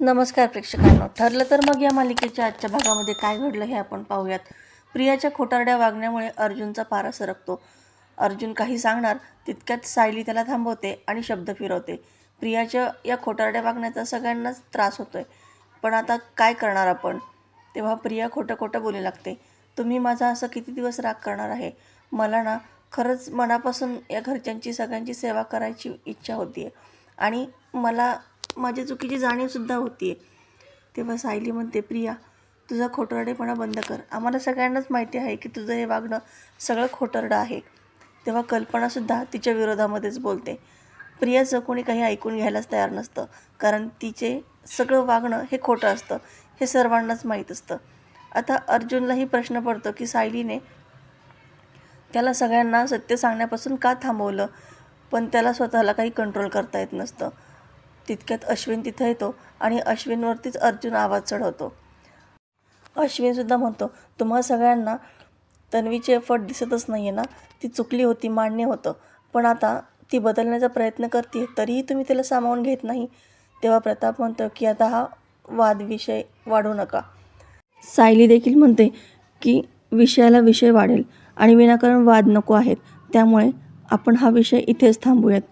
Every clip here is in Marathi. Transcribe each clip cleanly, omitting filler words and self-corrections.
नमस्कार प्रेक्षकांनो. ठरलं तर मग या मालिकेच्या आजच्या भागामध्ये काय घडलं हे आपण पाहूयात. प्रियाच्या खोटारड्या वागण्यामुळे अर्जुनचा पारा सरकतो. अर्जुन काही सांगणार तितक्यात सायली त्याला थांबवते आणि शब्द फिरवते. प्रियाच्या या खोटारड्या वागण्याचा सगळ्यांनाच त्रास होतोय, पण आता काय करणार आपण? तेव्हा प्रिया खोटं खोटं बोलू लागते. तुम्ही माझा असं किती दिवस राग करणार आहे? मला ना खरंच मनापासून या घरच्यांची सगळ्यांची सेवा करायची इच्छा होती आणि मला माझ्या चुकीची जाणीवसुद्धा होती आहे. तेव्हा सायली म्हणते, प्रिया तुझा खोटारडेपणा बंद कर. आम्हाला सगळ्यांनाच माहिती आहे की तुझं हे वागणं सगळं खोटारडं आहे. तेव्हा कल्पनासुद्धा तिच्या विरोधामध्येच बोलते. प्रियाचं कोणी काही ऐकून घ्यायलाच तयार नसतं, कारण तिचे सगळं वागणं हे खोटं असतं हे सर्वांनाच माहीत असतं. आता अर्जुनलाही प्रश्न पडतो की सायलीने त्याला सगळ्यांना सत्य सांगण्यापासून का थांबवलं, पण त्याला स्वतःला काही कंट्रोल करता येत नसतं. तितक्यात अश्विन तिथं येतो आणि अश्विनवरतीच अर्जुन आवाज चढवतो. अश्विनसुद्धा म्हणतो, तुम्हा सगळ्यांना तन्वीचे एफर्ट दिसतच नाही आहे ना? ती चुकली होती, मान्य होतं, पण आता ती बदलण्याचा प्रयत्न करते तरीही तुम्ही तिला सामावून घेत नाही. तेव्हा प्रताप म्हणतो की आता हा वादविषय वाढवू नका. सायली देखील म्हणते की विषयाला विषय वाढेल आणि विनाकारण वाद नको आहेत, त्यामुळे आपण हा विषय इथेच थांबूयात.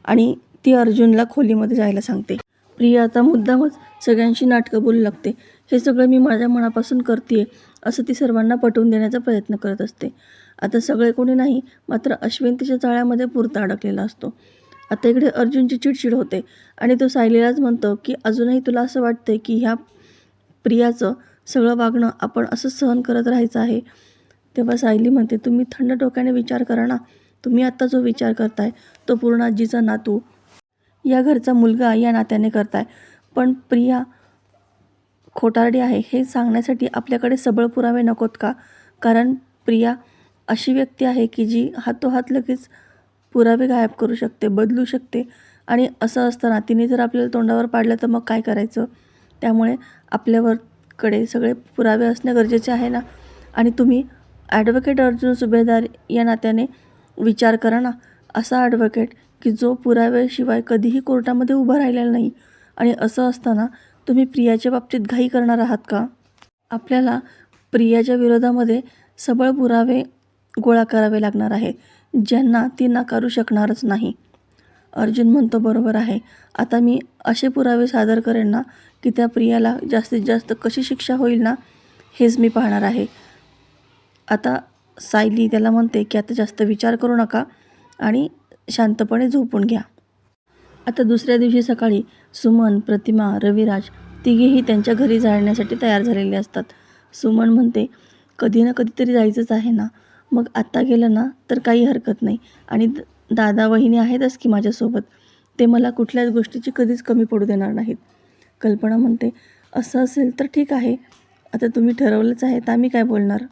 आणि ती अर्जुनला खोलीमध्ये जायला सांगते. प्रिया आता मुद्दामच सगळ्यांशी नाटकं बोलू लागते. हे सगळं मी माझ्या मनापासून करते असं ती सर्वांना पटवून देण्याचा प्रयत्न करत असते. आता सगळे कोणी नाही, मात्र अश्विन तिच्या जाळ्यामध्ये पुरता अडकलेला असतो. आता इकडे अर्जुनची चिडचिड होते आणि तो सायलीलाच म्हणतो की अजूनही तुला असं वाटतंय की ह्या प्रियाचं सगळं वागणं आपण असंच सहन करत राहायचं आहे? तेव्हा सायली म्हणते, तुम्ही थंड डोक्याने विचार करा ना. तुम्ही आत्ता जो विचार करताय तो पूर्ण आजीचा नातू, या घरचा मुलगा या नात्याने करताय, पण प्रिया खोटारडी आहे हे सांगण्यासाठी आपल्याकडे सबळ पुरावे नकोत का? कारण प्रिया अशी व्यक्ती आहे की जी हातोहात लगेच पुरावे गायब करू शकते, बदलू शकते. आणि असं असताना तिने जर आपल्याला तोंडावर पाडलं तर मग काय करायचं? त्यामुळे आपल्याकडे सगळे पुरावे असणे गरजेचे आहे ना. आणि तुम्ही ॲडव्होकेट अर्जुन सुभेदार या नात्याने विचार करा ना. असा ॲडव्होकेट की जो पुराव्याशिवाय कधीही कोर्टामध्ये उभा राहिलेला नाही. आणि असं असताना तुम्ही प्रियाच्या बाबतीत घाई करणार आहात का? आपल्याला प्रियाच्या विरोधामध्ये सबळ पुरावे गोळा करावे लागणार आहेत, ज्यांना ती नाकारू शकणारच नाही. अर्जुन म्हणतो, बरोबर आहे. आता मी असे पुरावे सादर करेन ना की त्या प्रियाला जास्तीत जास्त कशी शिक्षा होईल ना, हेच मी पाहणार आहे. आता सायली त्याला म्हणते की आता जास्त विचार करू नका आणि शांतपणे झोपून घ्या. आता दुसऱ्या दिवशी सकाळी सुमन, प्रतिमा, रविराज तिघेही त्यांच्या घरी जाण्यासाठी तयार झालेले असतात. सुमन म्हणते, कधी ना कधीतरी जायचंच आहे ना, मग आत्ता गेलं ना तर काही हरकत नाही. आणि दादा वहिनी आहेतच की माझ्यासोबत, ते मला कुठल्याच गोष्टीची कधीच कमी पडू देणार नाहीत. कल्पना म्हणते, असं असेल तर ठीक आहे, आता तुम्ही ठरवलंच आहे तर आम्ही काय बोलणार.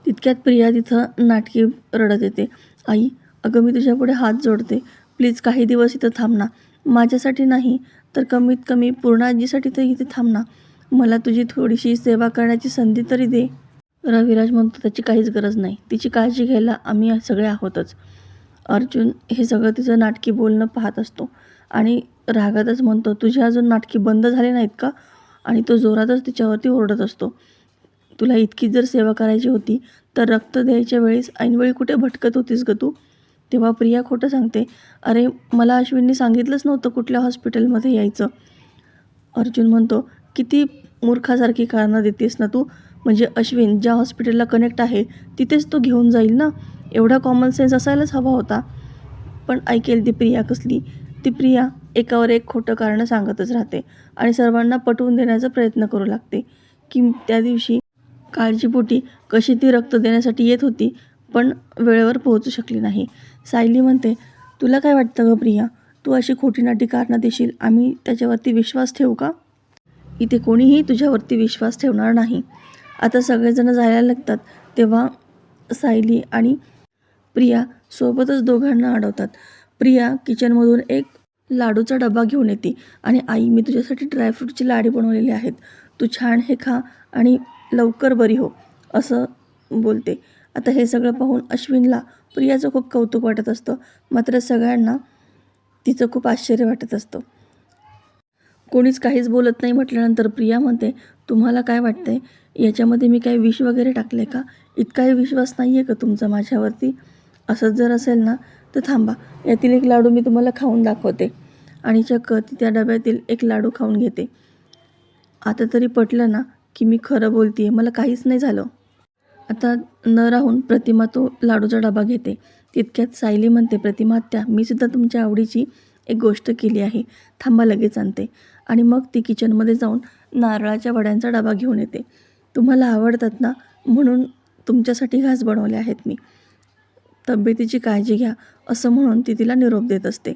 तितक्यात प्रिया तिथं नाटकी रडत येते. आई, अगं मी तुझ्यापुढे हात जोडते, प्लीज काही दिवस इथं थांब ना. माझ्यासाठी नाही तर कमीत कमी पूर्ण आजीसाठी तर इथे थांब ना. मला तुझी थोडीशी सेवा करण्याची संधी तरी दे. रविराज म्हणतो, त्याची काहीच गरज नाही, तिची काळजी घ्यायला आम्ही सगळे आहोतच. अर्जुन हे सगळं तिचं नाटकी बोलणं पाहत असतो आणि रागातच म्हणतो, तुझी अजून नाटकी बंद झाली नाहीत का? आणि तो जोरातच तिच्यावरती ओरडत असतो. तुला इतकी जर सेवा करायची होती तर रक्त द्यायच्या वेळेस ऐनवेळी कुठे भटकत होतीस ग तू? तेव्हा प्रिया खोटं सांगते, अरे मला अश्विनने सांगितलंच नव्हतं कुठल्या हॉस्पिटलमध्ये यायचं. अर्जुन म्हणतो, किती मूर्खासारखी कारणं देतेस ना तू. म्हणजे अश्विन ज्या हॉस्पिटलला कनेक्ट आहे तिथेच तो घेऊन जाईल ना. एवढा कॉमन सेन्स असायलाच हवा होता. पण ऐकेल ती प्रिया कसली. ती प्रिया एकावर एक खोटं कारणं सांगतच राहते आणि सर्वांना पटवून देण्याचा प्रयत्न करू लागते की त्या दिवशी काळजीपोटी कशी ती रक्त देण्यासाठी येत होती, पण वेळेवर पोहोचू शकली नाही. सायली म्हणते, तुला काय वाटतं ग प्रिया, तू अशी खोटीनाटी कारणं देशील, आम्ही त्याच्यावरती विश्वास ठेवू का? इथे कोणीही तुझ्यावरती विश्वास ठेवणार नाही. आता सगळेजण जायला लागतात तेव्हा सायली आणि प्रिया सोबतच दोघांना अडवतात. प्रिया किचनमधून एक लाडूचा डबा घेऊन येते आणि आई, मी तुझ्यासाठी ड्रायफ्रूटची लाडी बनवलेली आहेत, तू छान हे खा आणि लवकर बरी हो, असं बोलते. आता हे सगळं पाहून अश्विनला प्रियाचं खूप कौतुक वाटत असतं, मात्र सगळ्यांना तिचं खूप आश्चर्य वाटत असतं. कोणीच काहीच बोलत नाही म्हटल्यानंतर प्रिया म्हणते, तुम्हाला काय वाटतंय, याच्यामध्ये मी काही विष वगैरे टाकले का? इतकाही विश्वास नाही आहे का तुमचा माझ्यावरती? असंच जर असेल ना तर थांबा, यातील एक लाडू मी तुम्हाला खाऊन दाखवते. आणि चक्क ती त्या डब्यातील एक लाडू खाऊन घेते. आता तरी पटलं ना की मी खरं बोलते, मला काहीच नाही झालं. आता न राहून प्रतिमा तो लाडूचा डबा घेते. तितक्यात सायली म्हणते, प्रतिमा आत्या, मी सुद्धा तुमच्या आवडीची एक गोष्ट केली आहे, थांबा लगेच आणते. आणि मग ती किचनमध्ये जाऊन नारळाच्या वड्यांचा डबा घेऊन येते. तुम्हाला आवडतात ना, म्हणून तुमच्यासाठी खास बनवले आहेत मी. तब्येतीची काळजी घ्या, असं म्हणून ती तिला निरोप देत असते.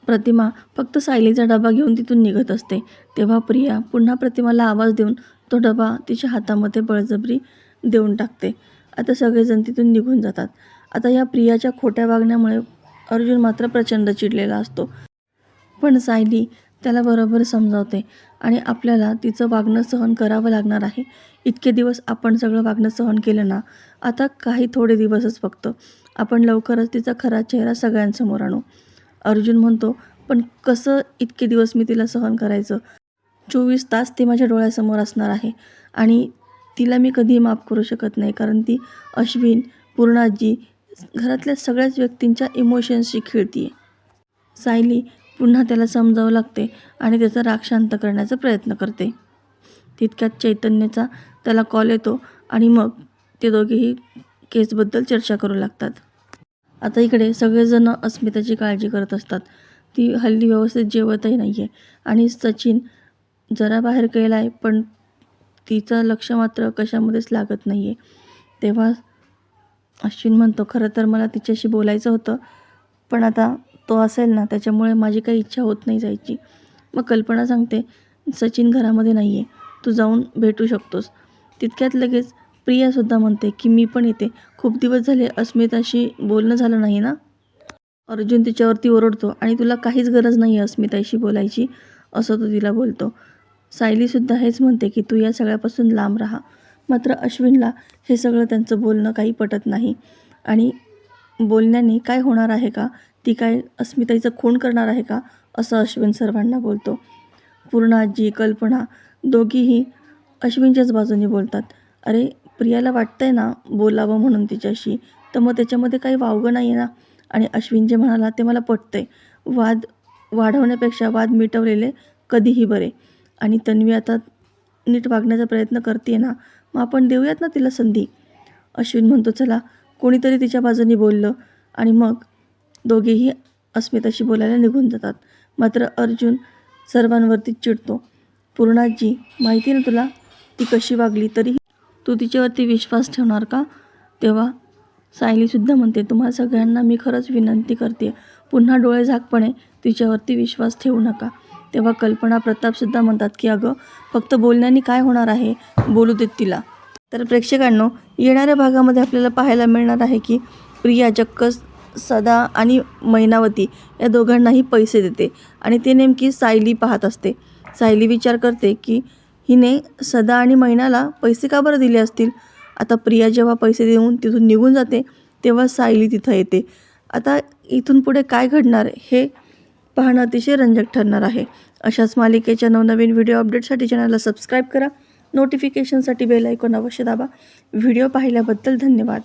प्रतिमा फक्त सायलीचा डबा घेऊन तिथून निघत असते. तेव्हा प्रिया पुन्हा प्रतिमाला आवाज देऊन तो डबा तिच्या हातामध्ये बळजबरी देऊन टाकते. आता सगळेजण तिथून निघून जातात. आता या प्रियाच्या खोट्या वागण्यामुळे अर्जुन मात्र प्रचंड चिडलेला असतो. पण सायली त्याला बरोबर समजावते आणि आपल्याला तिचं वागणं सहन करावं लागणार आहे. इतके दिवस आपण सगळं वागणं सहन केलं ना, आता काही थोडे दिवसच फक्त. आपण लवकरच तिचा खरा चेहरा सगळ्यांसमोर आणू. अर्जुन म्हणतो, पण कसं इतके दिवस मी तिला सहन करायचं? 24 तास ती माझ्या डोळ्यासमोर असणार आहे आणि तिला मी कधीही माफ करू शकत नाही, कारण ती अश्विन, पूर्णाजी, घरातल्या सगळ्याच व्यक्तींच्या इमोशन्सशी खेळते. सायली पुन्हा त्याला समजावं लागते आणि त्याचा राग शांत करण्याचा प्रयत्न करते. तितक्यात चैतन्यचा त्याला कॉल येतो आणि मग ते दोघेही केसबद्दल चर्चा करू लागतात. आता इकडे सगळेजण अस्मिताची काळजी करत असतात. ती हल्ली व्यवस्थित जेवतही नाही आहे आणि सचिन जरा बाहेर गेला आहे, पण तिचं लक्ष मात्र कशामध्येच लागत नाही आहे. तेव्हा अश्विन म्हणतो, खरं तर मला तिच्याशी बोलायचं होतं, पण आता तो असेल ना त्याच्यामुळे माझी काही इच्छा होत नाही जायची. मग कल्पना सांगते, सचिन घरामध्ये नाही आहे, तू जाऊन भेटू शकतोस. तितक्यात लगेच प्रियासुद्धा म्हणते की मी पण येते, खूप दिवस झाले अस्मिताशी बोलणं झालं नाही ना. अर्जुन तिच्यावरती ओरडतो आणि तुला काहीच गरज नाही आहे अस्मिताशी बोलायची, असं तो तिला बोलतो. सायलीसुद्धा हेच म्हणते की तू या सगळ्यापासून लांब राहा. मात्र अश्विनला हे सगळं त्यांचं बोलणं काही पटत नाही आणि बोलण्याने काय होणार आहे का, ती काय अस्मिताईचं खून करणार आहे का, असं अश्विन सर्वांना बोलतो. पूर्णाजी, कल्पना दोघीही अश्विनच्याच बाजूने बोलतात. अरे प्रियाला वाटतंय ना बोलावं म्हणून तिच्याशी, तर मग त्याच्यामध्ये काही वावगं नाही आहे ना. आणि अश्विन जे म्हणाला ते मला पटतंय. वाद वाढवण्यापेक्षा वाद मिटवलेले कधीही बरे. आणि तन्वी आता नीट वागण्याचा प्रयत्न करते ना, मग आपण देऊयात ना तिला संधी. अश्विन म्हणतो, चला कोणीतरी तिच्या बाजूने बोललं. आणि मग दोघेही अस्मिताशी बोलायला निघून जातात. मात्र अर्जुन सर्वांवरती चिडतो. पूर्णाजी, माहिती ना तुला ती कशी वागली, तरीही तू तिच्यावरती विश्वास ठेवणार का? तेव्हा सायलीसुद्धा म्हणते, तुम्हा सगळ्यांना मी खरंच विनंती करते, पुन्हा डोळे झाकपणे तिच्यावरती विश्वास ठेवू नका. तेव्हा कल्पना, प्रतापसुद्धा म्हणतात की अगं फक्त बोलण्याने काय होणार आहे, बोलू देत तिला. तर प्रेक्षकांनो, येणाऱ्या भागामध्ये आपल्याला पाहायला मिळणार आहे की प्रिया चक्क सदा आणि मैनावती या दोघांनाही पैसे देते आणि ते नेमकी सायली पाहत असते. सायली विचार करते की हिने सदा आणि मैनाला पैसे का बरं दिले असतील. आता प्रिया जेव्हा पैसे देऊन तिथून निघून जाते तेव्हा सायली तिथं येते. आता इथून पुढे काय घडणार हे पाहणं अतिशय रंजक ठरणार आहे. अशाच मालिकेच्या नवनवीन व्हिडिओ अपडेटसाठी चॅनलला सबस्क्राईब करा. नोटिफिकेशनसाठी बेल आयकॉन अवश्य दाबा. व्हिडिओ पाहिल्याबद्दल धन्यवाद.